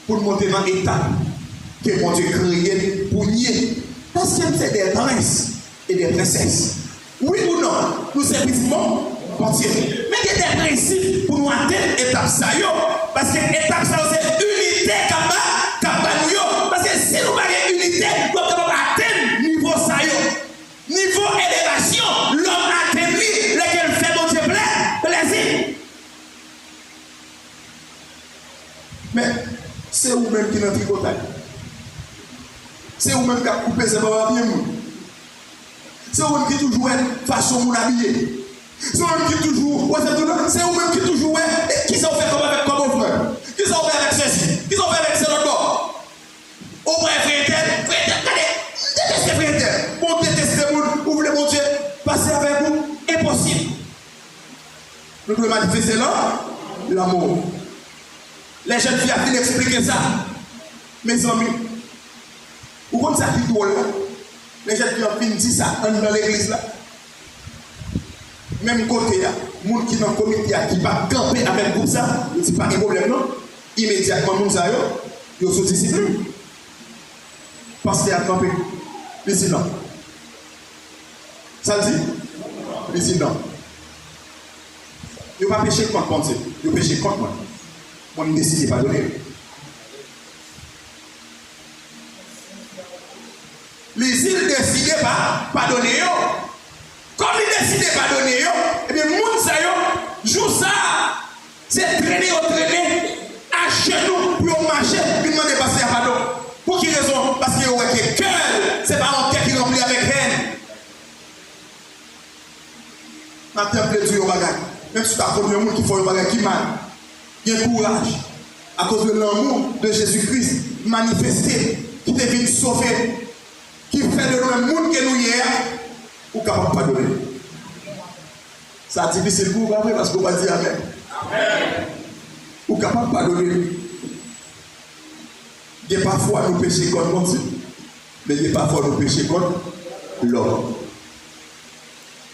pour monter dans l'état que mon Dieu créé pour nier. Parce que c'est des princes et des princesses. Oui ou non, nous servissons pour Dieu. Mais il y a des principes pour nous atteindre l'étape ça. Parce que l'étape ça, c'est unité nous. Parce que si nous n'avons pas unité, nous ne pouvons pas atteindre le niveau ça. Niveau élévation, l'homme atteint lequel fait mon Dieu plaisir. Mais c'est vous-même qui n'en tricotage. C'est vous-même qui a coupé ses bras bien. C'est vous-même qui toujours façon mon habillé. C'est vous-même qui toujours. C'est vous-même qui toujours. Qui s'en fait comme mon frère? Qui s'en fait avec ceci? Qui s'en fait avec ce autre? Au moins, frère, détestez frère. Bon, détestez vous. Vous voulez, mon Dieu, passer avec vous? Impossible. Nous devons manifester là l'amour. Les jeunes filles ont expliquer ça. Mes amis. Vous comprenez ça qui drôle là? Les jeunes filles ont dit ça dans l'église là. Même côté là, les gens qui sont dans le comité qui va camper avec le groupe ça, ce n'est pas un problème non. Immédiatement, nous avons, ils sont disciplinés. Parce qu'il y a campé. Les sinon. Ça le dit? Les sinon. Ils ne vont pas pécher contre moi. Ils vont pécher contre moi. Moi, je ne décide pas de donner. Les îles ne décident pas de donner. Comme ils ne décident pas de donner, eh bien, les gens jouent ça. C'est traîner à genoux pour marcher, puis demander de passer à pardon. Pour quelle raison? Parce qu'il y a un cœur. Ce n'est pas un cœur qui est rempli avec haine. Maintenant, je vais bagage. Même si tu as connu un monde qui fait un bagage qui mal. Il y a courage. À cause de l'amour de Jésus-Christ manifesté, qui devient sauvé, qui fait de nous un monde que nous hier, ou capable de pardonner. Ça a difficile pour vous parce qu'on va dire Amen. Amen. Ou capable de pardonner. Il y a parfois nous péchons contre Dieu, mais il y a parfois nous péchons contre l'homme.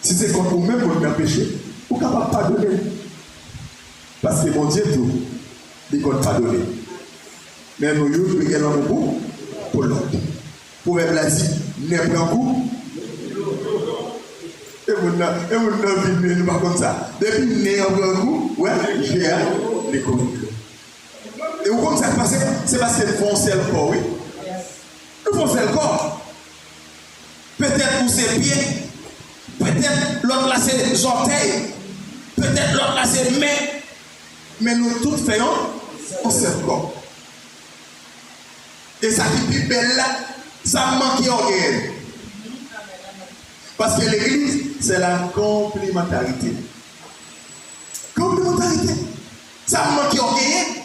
Si c'est contre vous-même que vous avez péché, vous êtes capable de pardonner. Parce que mon Dieu, tout, il compte pardonner. Mais nous, nous payons un coup pour l'autre. Pour même la dire, n'importe un coup. Et vous n'avez pas comme ça. Depuis n'importe un coup, ouais, j'ai les communes. Et vous comme ça passe, c'est parce que nous foncez le corps, oui. Nous foncez le corps. Peut-être pour ses pieds, peut-être l'autre là c'est les orteils, peut-être l'autre là c'est les mains. Mais nous tous faisons un seul corps. Et ça qui est plus belle là, ça manque d'orgueil. Parce que l'église, c'est la complémentarité. Complémentarité. Ça manque d'orgueil.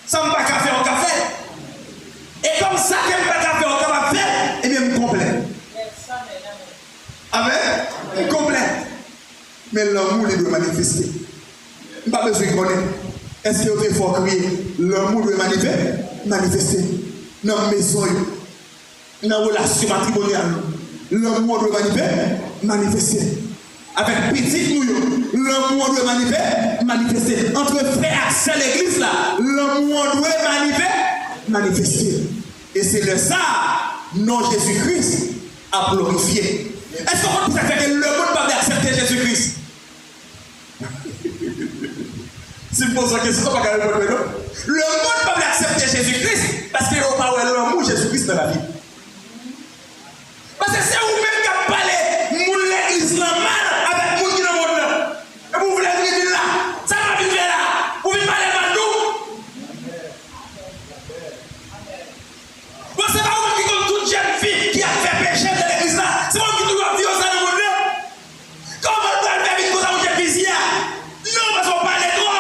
Ça ne va pas faire au café. Et comme ça, qu'elle ne va pas faire au café, et bien, me complète. Amen. Complète. Mais l'amour, il doit manifester. Il n'y a pas besoin de connaître. Est-ce que vous avez fort crier? L'amour doit manifester. Dans la maison, dans la relation matrimoniale, l'amour doit manifester. Avec petit nous, l'amour doit manifester. Entre frères et l'église, là, l'amour doit manifester. Et c'est de ça, non Jésus-Christ a glorifié. Est-ce qu'on peut faire que le monde ne va pas accepter Jésus-Christ? Si vous posez la question, pas le monde ne va pas accepter Jésus-Christ parce qu'il n'y a pas l'amour Jésus-Christ dans la vie. Parce que c'est vous-même qui avez parlé, vous l'église mal avec vous qui dans le monde là. Et vous voulez vivre là. Ça va vivre là. Vous voulez parler mal nous. Bon, c'est pas vous qui comme toute jeune fille qui a fait péché de l'église là. C'est vous qui doit vivre ça dans le monde là. Comment vous allez faire vite pour ça vous êtes ici? Non, parce qu'on parle trop.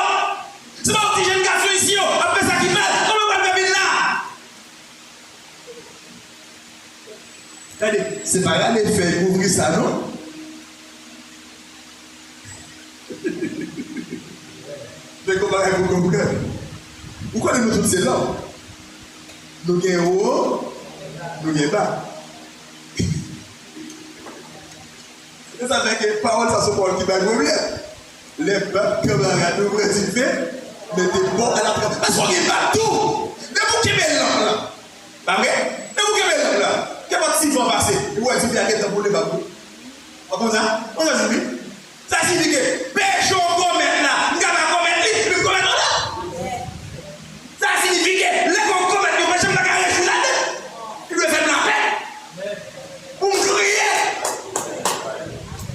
C'est pas un petit jeune garçon ici. Après ça qui mal. Comment vous allez faire vite là? Regardez, c'est pas là les faire ouvrir ça, non? Mais comment vous comprenez? Vous connaissez nous tous ces là? Nous gagnons haut, nous gagnons bas. Et ça fait que les paroles, ça se parle qui va problème. Les camarades nous fait, mais des bons à la preuve. Parce qu'on n'est pas tout. Mais vous qui mettez là. Pas vrai? Mais vous qui mettez là. Qu'est-ce que vous va passer? Vous avez dit qu'il y a quelqu'un pour les babous. Comme ça? On a dit. Ça signifie que pêche au commettre là. Nous avons commettre le commettre là. Ça signifie que les qu'on commettre, nous ne pouvons pas réussir là-dedans. Il doit faire de la paix. Pour me crier.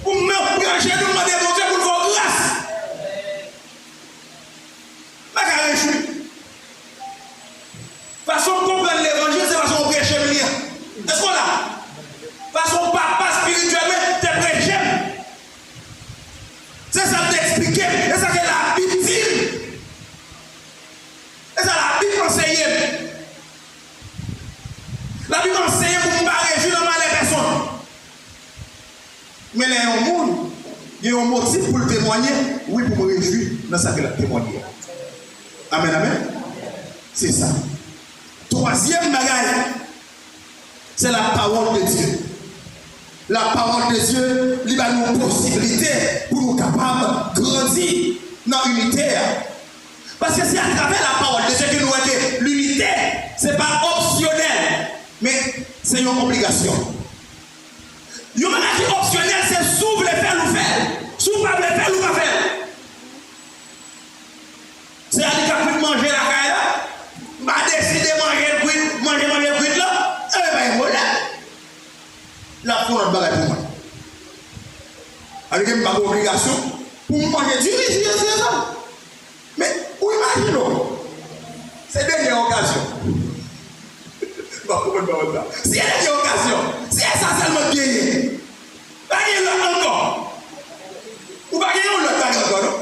Pour me brancher, nous demander mon Dieu pour nous faire grâce. Pas qu'à réussir. Façon de comprendre l'évangile, c'est façon de prêcher le lien. Est-ce qu'on a? Façon papa spirituellement, t'es prêché. C'est ça t'expliquer. C'est ça que la Bible dit. C'est ça la Bible enseigne. La Bible enseigne pour ne pas réussir dans les personnes. Mais il y a un monde, il y a un motif pour le témoigner. Oui, pour me réjouir dans ça que la témoigner. Amen, amen. C'est ça. Troisième bagaille, c'est la parole de Dieu. La parole de Dieu, il a une possibilité pour nous capables de grandir dans l'unité. Parce que c'est à travers la parole de Dieu que nous voyons que l'unité, ce n'est pas optionnel, mais c'est une obligation. Une maladie optionnelle, c'est si vous voulez faire, nous faire. Si vous ne voulez pas faire, nous pas faire. C'est à dire qu'on peut manger la caille là, va décider de manger le fruit là, et bien il va la pour notre bagage pour moi. Alors, il n'y a pas d'obligation pour manger du riz, c'est ça. Mais, où imaginons? C'est dernière occasion. Si c'est dernière occasion, si c'est essentiellement gagné, pas gagner l'autre encore. Ou pas gagner l'autre encore, non?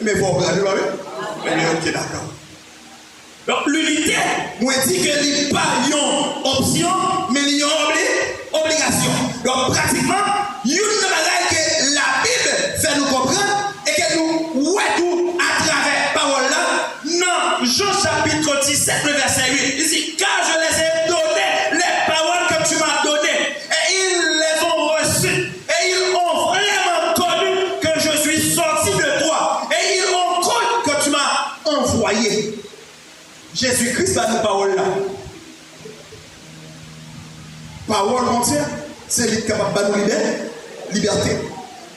Mais il faut regarder là, oui. Ok, d'accord. Donc, l'unité, moi, je dis que il n'y a pas une option, mais il y a une obligation. Donc, pratiquement, il y a une bagaille que la Bible fait nous comprendre et que nous voyons à travers la parole là. Non, Jean chapitre 17, verset 8. Il dit, car je les ai donné les paroles que tu m'as données et ils les ont reçues et ils ont vraiment connu que je suis sorti de toi et ils ont cru que tu m'as envoyé. Jésus-Christ a une parole là. Parole, mon Dieu, c'est lui capable de nous liberté.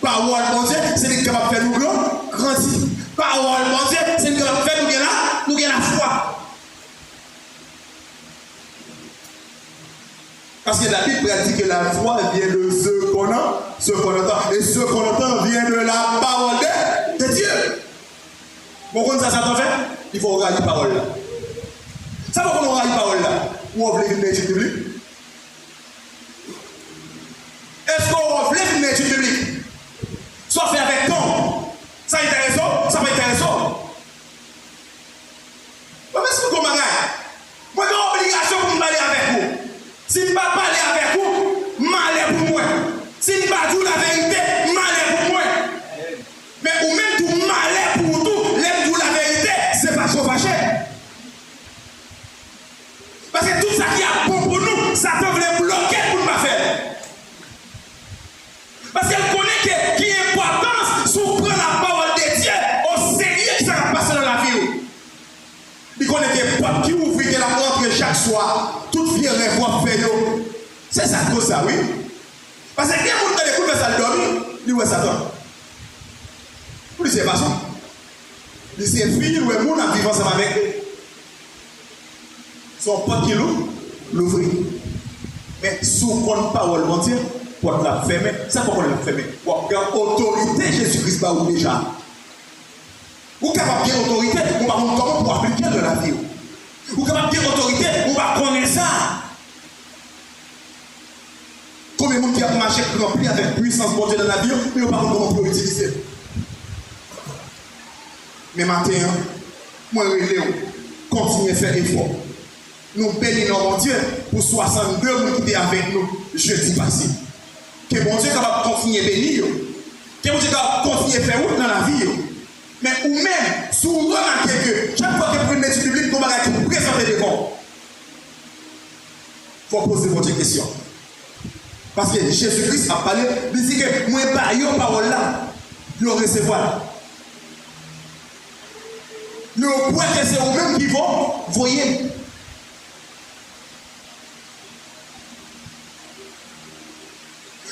Parole, mon Dieu, c'est lui capable de faire nous grandir. Parole, mon Dieu, c'est lui capable de faire nous gagner la foi. Parce que la Bible dit que la foi vient de ce qu'on a, ce qu'on entend. Et ce qu'on entend vient de la parole de Dieu. Bon, quand ça s'entend fait, il faut regarder la parole là. Ça va qu'on aura une parole là. Où on veut une étude biblique? Est-ce qu'on veut une étude biblique? Soit fait avec ton. Ça intéressant, ça va intéressant. Mais est-ce que vous m'avez? Moi, j'ai une obligation pour me parler avec vous. Si je ne pas parler avec vous, mal pour moi. Si je ne pas dire la vérité, mal pour moi. Mais ou même tout mal pour tout, l'aime pour la vérité, c'est pas trop fâché. Parce que tout ça qui est bon pour nous, ça peut vous bloquer pour ne pas faire. Parce qu'elle connaît qu'il y a importance si on prend la parole de Dieu au sérieux que ça va passer dans la vie. Il connaît des portes qui ouvrent la rentrée chaque soir. Toute vie rêve fait nous. C'est ça que ça, oui. Parce que quelqu'un qui a écouté ça dormir, il voit ça dormir. Pour lui, c'est pas ça. Il s'est fini, il voit le monde en vivant ensemble avec lui. Son porte qui l'ouvre. Mais sous compte parole, mon Dieu, porte la fermer. Ça pourquoi on l'a fermé. Car autorité, Jésus-Christ va où déjà. Ou capable de autorité, on va comment pour appliquer de la vie. Ou capable de autorité, on va connaître ça. Combien de monde qui a marché rempli avec puissance pour Dieu dans la vie, mais on va comment pour utiliser. Mais maintenant, moi, je continue à faire effort. Nous bénissons mon Dieu pour 62 personnes qui étaient avec nous jeudi passé. Que mon Dieu est capable de continuer à bénir. Que mon Dieu est capable de continuer à faire route dans la vie. Mais ou même Sous remarquez que chaque fois que vous prenez une étude biblique, vous avez qui présenter devant. Il faut poser votre question. Parce que Jésus-Christ a parlé, il dit que moi, pas une parole là, je recevoir. Le point que c'est eux-mêmes qui vont, voyez.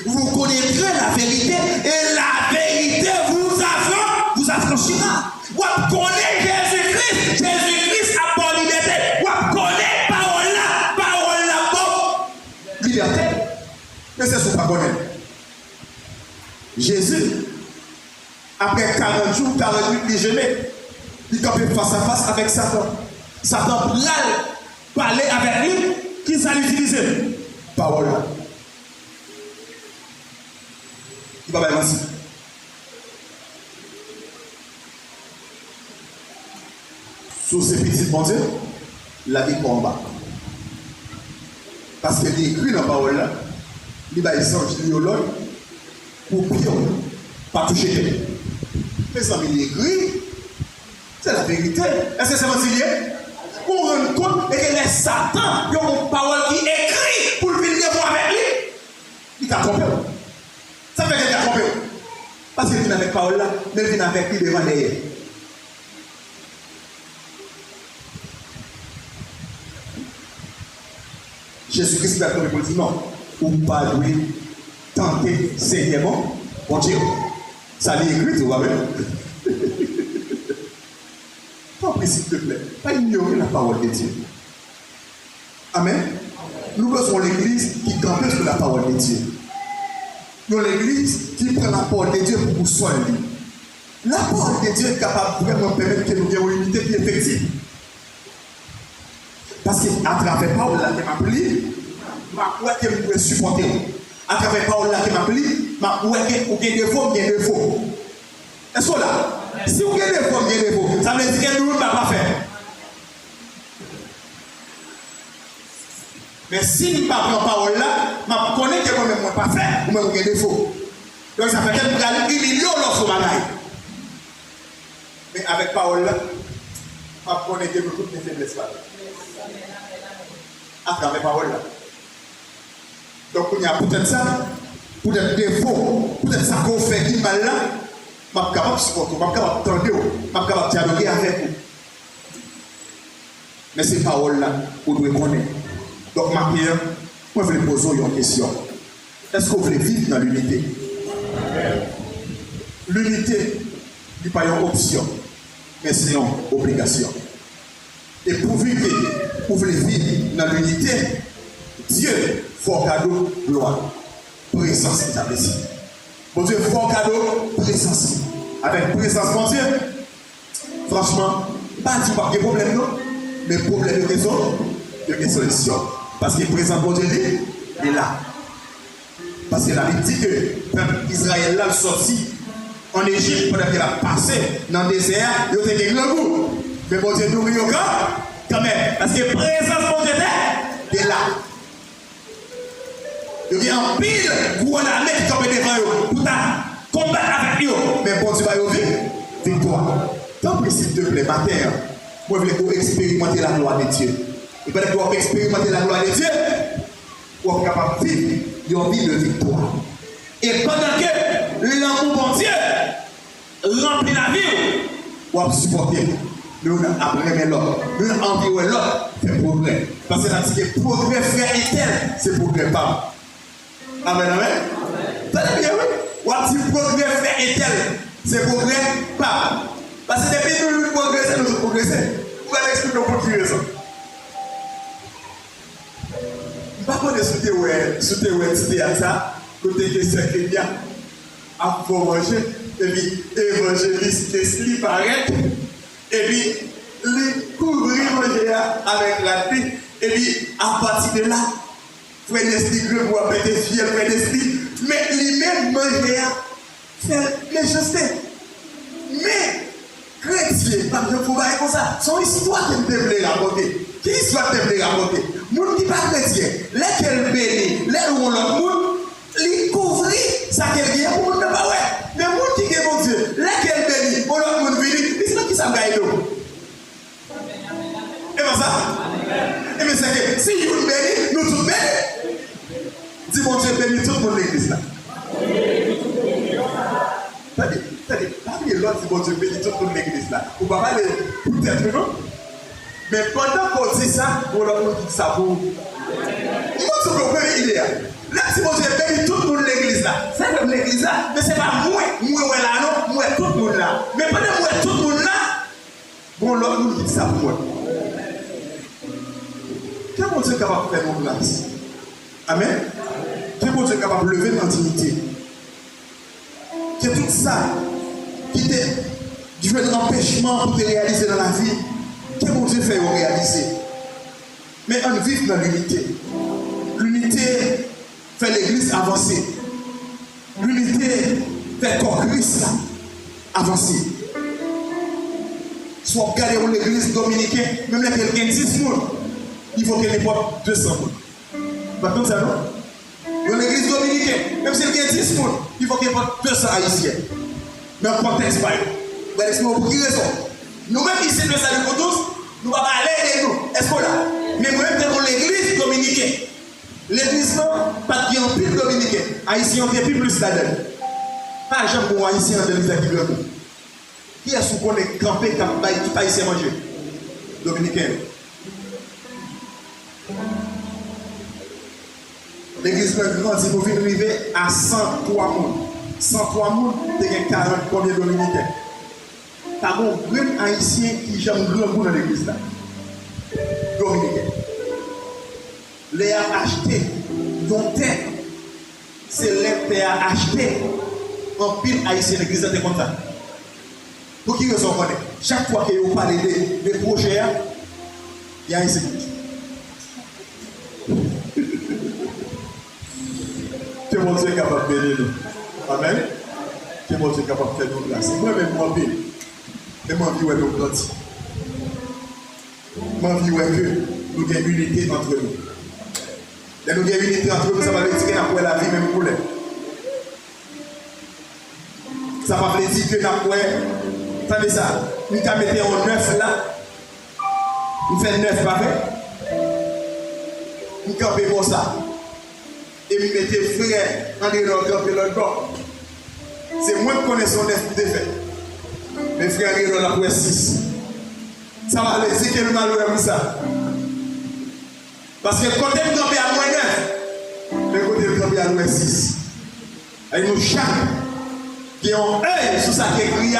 Vous connaîtrez la vérité et la vérité vous affranchira. Vous connaissez Jésus-Christ, Jésus-Christ a pour liberté. Vous connaissez parole là, bon, liberté. Mais c'est ce que vous connaissez. Jésus, après 40 jours, 48 déjeuners, il campait face à face avec Satan. Satan parlait avec lui, qui s'allait utiliser parole là. Il va bien mentir. Sous ces petits bon Dieu, la vie combat. Parce qu'il est écrit dans la parole là, il va essayer l'autre pour pire, pas toucher. Mais ça, il est écrit, c'est la vérité. Est-ce que c'est mentir? Pour rendre compte que les Satan, il y a une parole qui est écrite pour venir voir avec lui. Il t'a trompé. Ça fait qu'il t'a trompé. Parce qu'il vient avec parole là, mais il vient avec lui devant derrière. Jésus-Christ va dire non, ou pas lui tenter sérieusement, bon Dieu, ça l'est écrit, tu vois même. Tant pis, s'il te plaît, pas ignorer la parole de Dieu. Amen. Nous besoin l'église qui campe sur la parole de Dieu. Nous l'église qui prend la parole de Dieu pour soigner. La parole de Dieu est capable de vraiment permettre que nous ayons une unité qui est effective. Parce qu'à travers la parole là qui m'a pris, ma foi que vous pouvez supporter. À travers la parole là qui m'a pris, ma foi que vous avez des défauts, bien des défauts. Est-ce que là, si vous avez des défauts, bien des défauts, ça veut dire que nous ne pouvons pas faire. Mais si nous ne parlons pas de parole là, je connais que moi-même ne peux pas faire, ou même vous avez des défauts. Donc ça fait que vous allez humilier l'autre bagaille. Mais avec parole là, je connais que nous toutes les faiblesses. À travers la parole là. Donc, il y a peut-être ça, peut-être défaut, peut-être ça qu'on fait qui mal là, je suis capable de supporter, je suis capable de tendre, je suis capable de dialoguer avec vous. Mais ces paroles là, vous devez connaître. Donc, ma prière, moi je vais poser une question. Est-ce que vous voulez vivre dans l'unité? L'unité n'est pas une option, mais c'est une obligation. Et pourvu que vous voulez vivre dans l'unité, Dieu, fort cadeau, gloire, présence établie. Bon Dieu, fort cadeau, présence. Avec présence, mon Dieu, franchement, pas du pas de problème, non, mais problème de raison, il y a des solutions. Parce que présence, mon Dieu, il est là. Parce que la Bible dit que le peuple Israël là sorti en Égypte pendant qu'il a passé dans le désert, il y a des grands goûts. Mais bon Dieu, nous rions quand même. Parce que présence, mon Dieu, est là. Il y a un pile pour un armée qui tombe devant eux, pour combattre avec eux. Mais bon Dieu va y avoir victoire. Tant que s'il te plaît, ma terre, moi je voulais expérimenter la gloire de Dieu. Et pendant que vous expérimenter la gloire de Dieu, vous êtes capable de vivre une vie de victoire. Et pendant que l'amour bon Dieu remplit la vie, vous êtes supporté. Nous apprenons l'autre, nous envions l'autre, c'est progrès. Parce que là, c'est progrès frère et tel, c'est progrès pas. Amen, amen. T'as bien, oui. Ou si progrès frère et tel, c'est progrès pas. Parce que depuis que nous progressons, nous progressons. Vous allez expliquer pour qui raison. Je ne sais pas de soutenir ouais, ça, côté que c'est bien, à pour manger, et puis évangéliste Leslie paraît. Et puis, les couvrir manger avec la vie. Et puis, à partir de là, frère d'esprit, je vois péter fier, frère d'esprit. Mais lui-même manger, c'est méchanceté. Mais, chrétien, parce que vous voyez comme ça, son histoire que vous devez raconter. Quelle histoire que vous devez raconter? Moun qui pas chrétien, lesquels bénis, les où l'autre monde, les couvrir, ça qu'elle vient pour ne pas ouais. Mais moun qui est mon Dieu, lesquels bénis, pour l'autre monde béni, c'est qui ça gagne. mon Dieu bénit toute l'église là. Vous ne pouvez pas aller peut-être non. Mais pendant qu'on dit ça, on leur dit ça pour. Moi, je comprends l'idée. Là, si mon Dieu bénit tout le monde l'église là, c'est comme l'église là, mais ce n'est pas moi là, non, moi tout le monde là. Mais pendant moi tout le monde là, bon, l'autre nous dit ça pour moi. Quel bon Dieu est capable de faire nos places? Amen. Quel bon Dieu est capable de lever notre dignité? Que tout ça qui te fait un empêchement pour te réaliser dans la vie, quel bon Dieu fait réaliser? Mais on vit dans l'unité. L'unité fait l'église avancer. L'unité fait corps Christ avancer. Soit regarder l'église dominicaine, même là quelqu'un 10 personnes, il faut qu'elle ait 200 personnes. Pas comme ça, non? Dans l'église dominicaine, même si elle a 10 personnes, il faut qu'elle ait 200 haïtiens. Mais en contexte, pas. Vous allez expliquer pour qui raison? Nous-mêmes ici, nous saluons pour tous, nous ne pouvons pas aller de nous. Est-ce qu'on l'a? Mais moi-même, dans l'église dominicaine, l'église non, pas qui en pile dominicain. Haïtien, on fait plus là-dedans. Pas jamais pour haïtien dans l'église qui veut. Qui est-ce qu'on est campé comme tout haïtien manger? Dominicain. L'église est grande, si vous venez arriver à 103 personnes. 103 personnes, c'est 40 combien dominicains. T'as bon, grand haïtien qui j'aime grand goût dans l'église là. Dominicain. Les a acheté, dont c'est les a acheté en pile haïtien l'église de comme ça. Pour qui raison on est? Chaque fois que vous parlez des projets, il y a un insécurité. Que mon Dieu est capable de bénir nous. Amen. Que mon Dieu est capable de faire nous grâce. Moi-même, moi, et moi, je veux nous grandir. Moi, je veux que nous ayons une unité entre nous. Et nous avons une unité entre nous, ça va veut dire que nous avons la vie même pour les. Ça va veut dire que nous avons. Attendez ça, nous avons mis un 9 là. Nous faisons 9 pareil. Nous campons pour ça. Et nous mettons frère en dehors de camper l'autre bord. C'est moi qui connais son 9 de fait. Mes frères en dehors la 6. Ça va veut dire que nous allons faire ça. Parce que le côté de camper à moins 9, le côté de camper à moins 6. Et nous chaque qui ont un œil sur ça qui est écrit,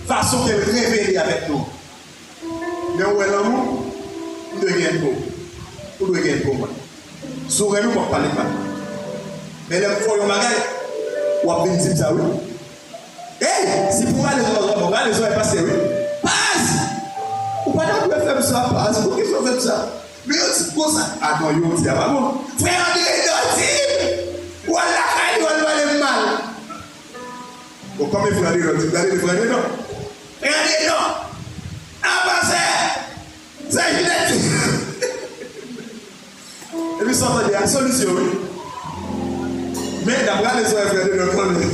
façon qu'elle révèle avec nous. Mais où est l'amour? Vous devez gagner pour. Vous devez gagner pour moi. Sourez nous pour parler pas. Mais les fois où magasin, ou à venir dire ça oui. Eh, si pour aller dans le les gens est passé oui. Passe! Ou pas d'avoir faire ça, passe. Pour qu'ils ont fait ça. Mais c'est pour ça. Ah non, ils ont dit, ah bon. Frère André, il ou à la caille, ou à le mal. Bon, comme il faut aller, vous allez le frère, non? Regardez, non! Avancez! C'est Juliette! Et puis, ça va dire la solution, oui. Mais d'après les soins, frère, nous connaissons.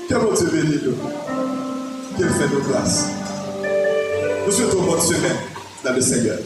Que bon Dieu bénisse nous. Qu'il fait nos places. Nous souhaitons bonne semaine dans le Seigneur.